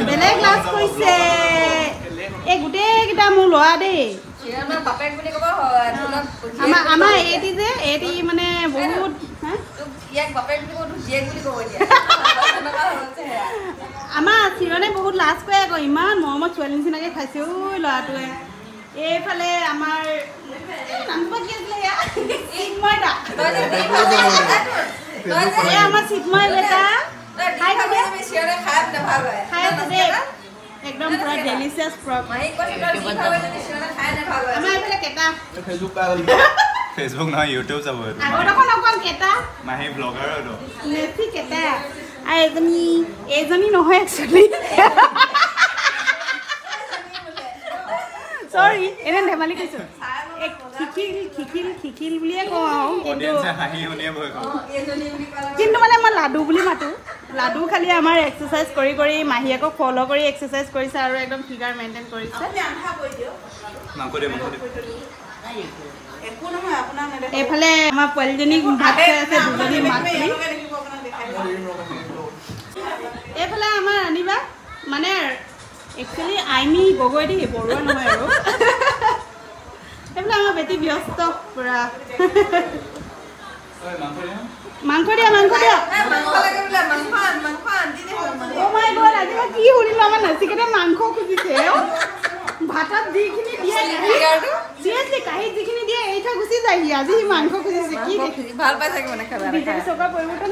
বেলেগ লাজ কৰিছে এই গোটেইকেইটা মোৰ ল'ৰা দেই আমাৰ এটি যে এটি মানে বহুত আমাৰ চিৰণে বহুত লাজ কৰে আকৌ ইমান মৰমত ছোৱালী নিচিনাকৈ খাইছে ঐ ল'ৰাটোৱে এইফালে আমাৰ চিন্ময় বেটা একদম পুৰা ডেলিচিয়াছ ফেচবুক নহয় ইউটিউব চাব মাহী ব্লগাৰ এইজনী নহয় একচুৱেলি চৰি এনে ধেমালি কৈছো খিখিল বুলিয়ে কওঁ কিন্তু মানে মই লাডু বুলি মাতো লাডু খালি আমাৰ এক্সাৰচাইজ কৰি কৰি মাহীয়েকক ফ'ল' কৰি এক্সাৰচাইজ কৰিছে আৰু একদম ফিগাৰ মেইনটেইন কৰিছে এইফালে আমাৰ পোৱালীজনীক ভাত খাই আছে দুজনী মাত এইফালে আমাৰ আনিবা মানে একচুৱেলি আইমি গগৈ দেই বৰুৱা নহয় আৰু এইফালে আমাৰ বেটি ব্যস্ত পুৰা মাংস দিয়া আজি মই কি শুনিলো আমাৰ নাচিকেইটা মাংস খুজিছে ভাতত যিখিনি দিয়ে চিৰিয়াছলি কাঁহীত যিখিনি দিয়ে এৰি থৈ গুচি যায় আজি সি মাংস খুজিছে কি দেখি ভাল পাই চাগে মানে খাব পৰিৱৰ্তন